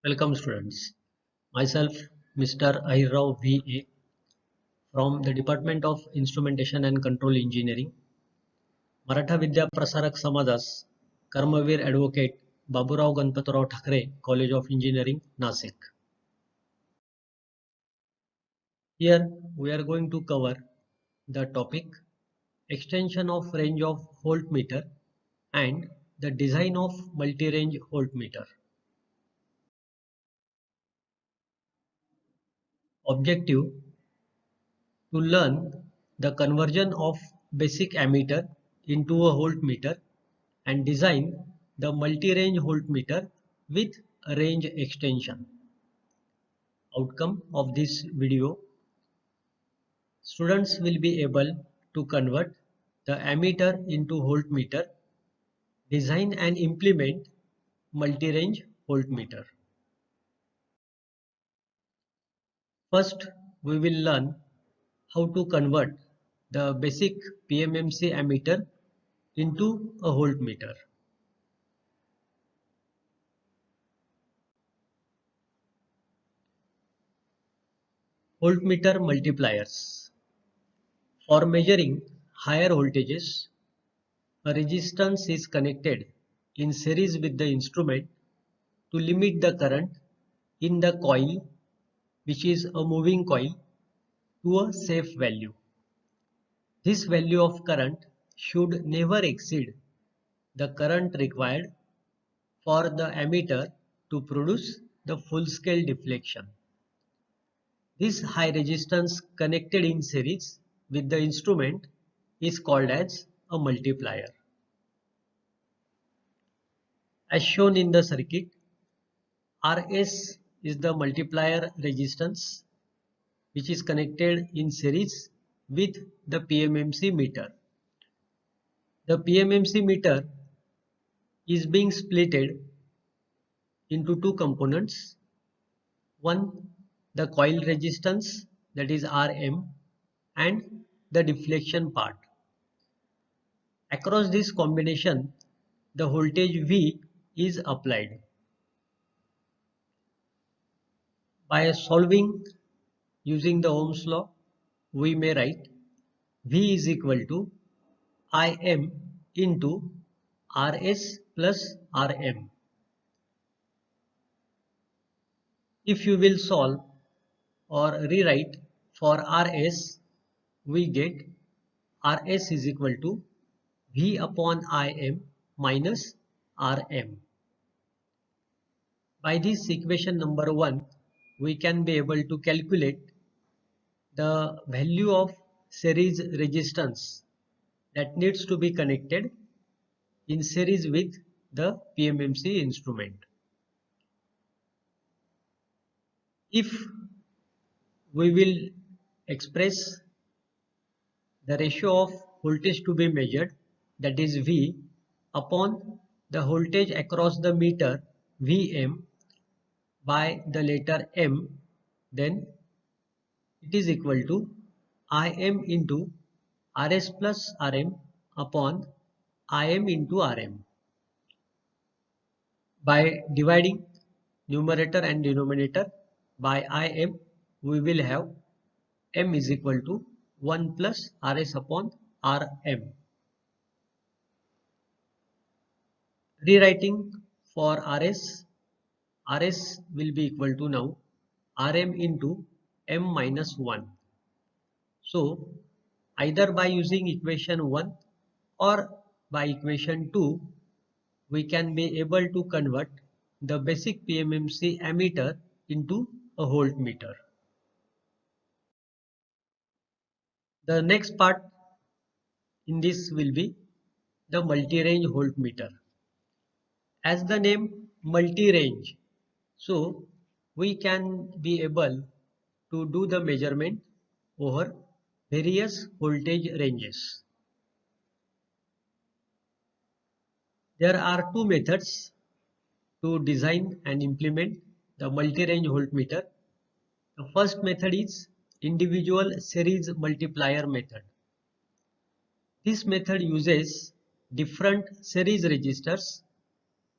Welcome students. Myself Mr. Ahirrao VA from the Department of Instrumentation and Control Engineering, Maratha Vidya Prasarak समाजास Karmaveer advocate Baburao Ganpatrao Thackeray College of Engineering, Nasik. Here we are going to cover the topic extension of range of voltmeter and the design of multi-range voltmeter. Objective: to learn the conversion of basic ammeter into a voltmeter and design the multi-range voltmeter with range extension. Outcome of this video: students will be able to convert the ammeter into voltmeter, design and implement multi-range voltmeter. First, we will learn how to convert the basic PMMC ammeter into a voltmeter. Voltmeter multipliers. For measuring higher voltages, a resistance is connected in series with the instrument to limit the current in the coil, which is a moving coil, to a safe value. This value of current should never exceed the current required for the ammeter to produce the full-scale deflection. This high resistance connected in series with the instrument is called as a multiplier. As shown in the circuit, Rs is the multiplier resistance which is connected in series with the PMMC meter. The PMMC meter is being splitted into two components. One, the coil resistance, that is Rm, and the deflection part. Across this combination, the voltage V is applied. By solving using the Ohm's law, we may write V is equal to Im into Rs plus Rm. If you will solve or rewrite for Rs, we get Rs is equal to V upon Im minus Rm. By this equation number 1, we can be able to calculate the value of series resistance that needs to be connected in series with the PMMC instrument. If we will express the ratio of voltage to be measured, that is V, upon the voltage across the meter Vm by the letter M, then it is equal to Im into Rs plus Rm upon Im into Rm. By dividing numerator and denominator by Im, we will have M is equal to 1 plus Rs upon Rm. Rewriting for Rs, Rs will be equal to now Rm into M minus 1. So either by using equation 1 or by equation 2, we can be able to convert the basic PMMC ammeter into a voltmeter. The next part in this will be the multi-range voltmeter. As the name multi-range, so we can be able to do the measurement over various voltage ranges. There are two methods to design and implement the multi-range voltmeter. The first method is individual series multiplier method. This method uses different series resistors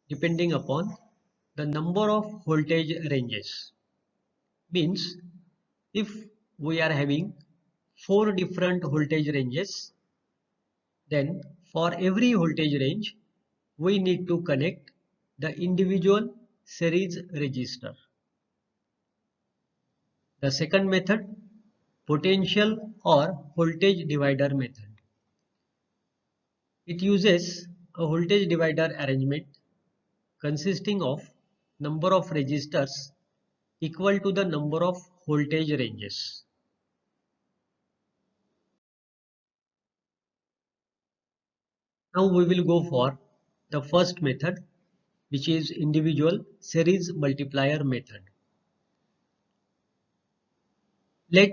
depending upon the number of voltage ranges. Means if we are having 4 different voltage ranges, then for every voltage range we need to connect the individual series resistor. The second method, potential or voltage divider method. It uses a voltage divider arrangement consisting of number of resistors equal to the number of voltage ranges. Now we will go for the first method, which is individual series multiplier method. Let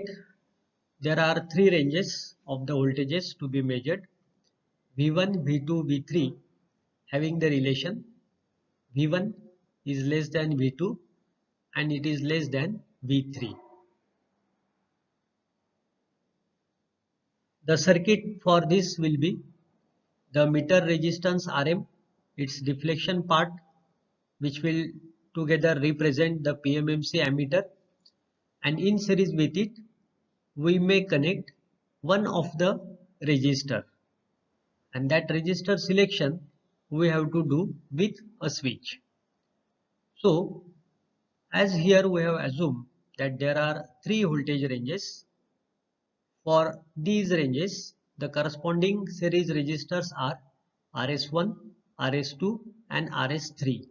there are 3 ranges of the voltages to be measured: V1, V2, V3, having the relation V1 is less than V2 and it is less than V3. The circuit for this will be the meter resistance Rm, its deflection part, which will together represent the PMMC ammeter, and in series with it we may connect one of the resistor, and that resistor selection we have to do with a switch. So as here we have assumed that there are 3 voltage ranges. For these ranges the corresponding series resistors are RS1, RS2 and RS3.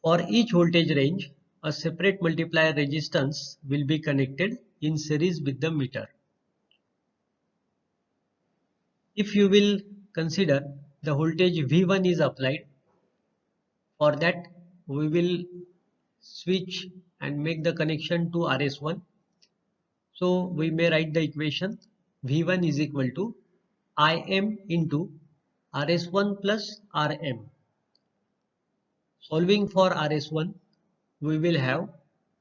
For each voltage range, a separate multiplier resistance will be connected in series with the meter. If you will consider the voltage V1 is applied, for that we will switch and make the connection to RS1. So we may write the equation V1 is equal to Im into RS1 plus Rm. Solving for RS1, we will have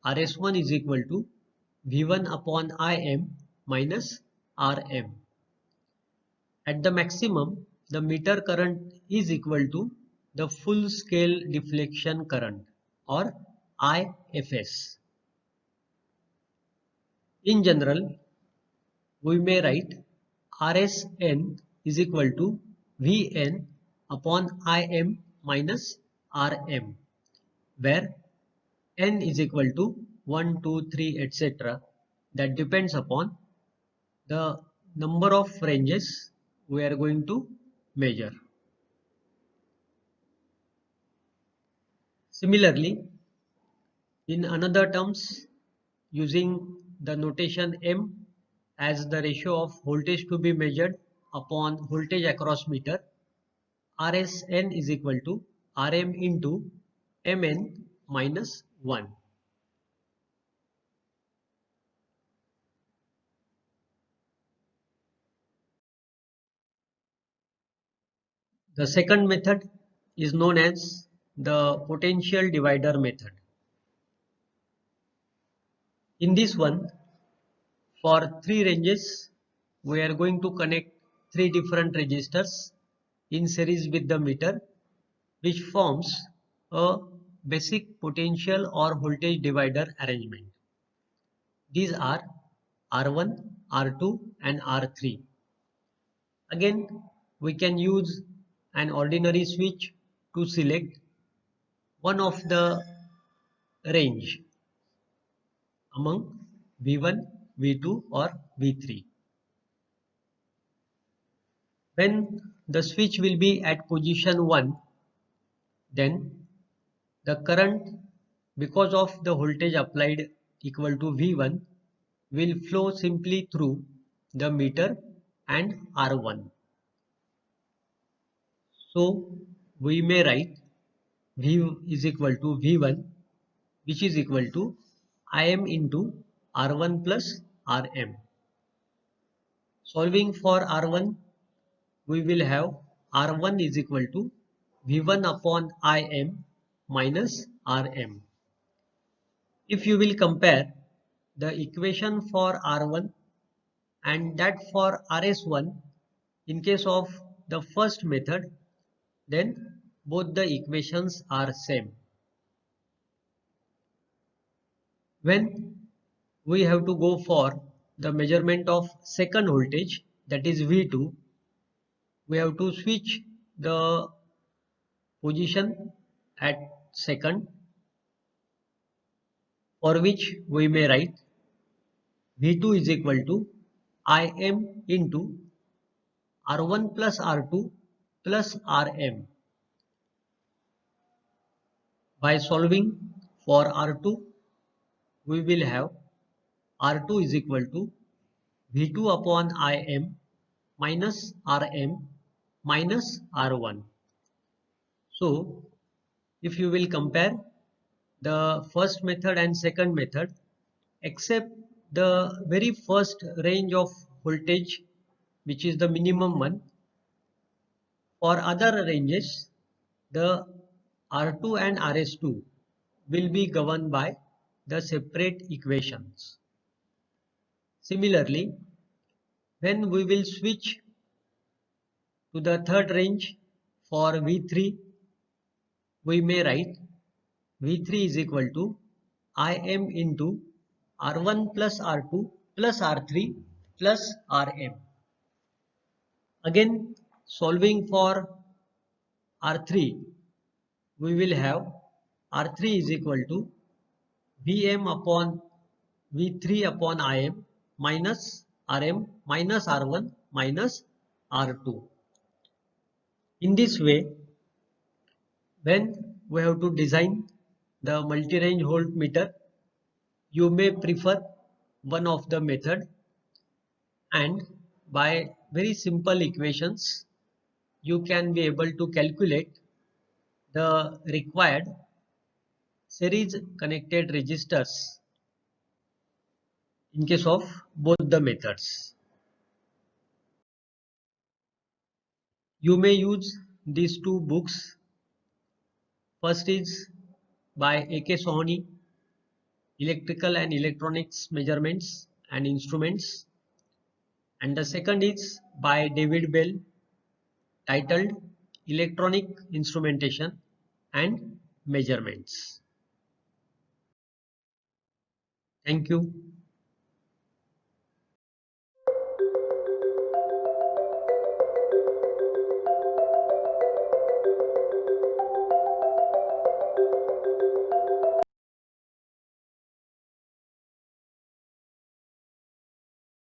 RS1 is equal to V1 upon Im minus Rm. At the maximum, the meter current is equal to the full scale deflection current, or IFS. In general, we may write Rsn is equal to Vn upon Im minus Rm, where n is equal to 1, 2, 3, etc. That depends upon the number of ranges we are going to measure. Similarly, in another terms, using the notation M as the ratio of voltage to be measured upon voltage across meter, Rsn is equal to Rm into Mn minus 1. The second method is known as the potential divider method. In this one, for 3 ranges, we are going to connect 3 different resistors in series with the meter, which forms a basic potential or voltage divider arrangement. These are R1, R2 and R3. Again, we can use an ordinary switch to select one of the range among V1, V2 or V3. When the switch will be at position 1, then the current, because of the voltage applied equal to V1, will flow simply through the meter and R1. So we may write V is equal to V1, which is equal to Im into R1 plus Rm. Solving for R1, we will have R1 is equal to V1 upon Im minus Rm. If you will compare the equation for R1 and that for RS1, in case of the first method, then both the equations are same. When we have to go for the measurement of second voltage, that is V2, we have to switch the position at second, for which we may write V2 is equal to Im into R1 plus R2 plus Rm. By solving for R2, we will have R2 is equal to V2 upon Im minus Rm minus R1. So, if you will compare the first method and second method, except the very first range of voltage, which is the minimum one, for other ranges, the R2 and RS2 will be governed by the separate equations. Similarly, when we will switch to the third range for V3, we may write V3 is equal to Im into R1 plus R2 plus R3 plus Rm. Again, solving for R3, we will have R3 is equal to Vm upon V3 upon Im minus Rm minus R1 minus R2. In this way, when we have to design the multi-range voltmeter, you may prefer one of the method, and by very simple equations you can be able to calculate the required series connected resistors in case of both the methods. You may use these two books. First is by A.K. Sohani, Electrical and Electronics Measurements and Instruments, and the second is by David Bell, titled Electronic Instrumentation and Measurements. Thank you.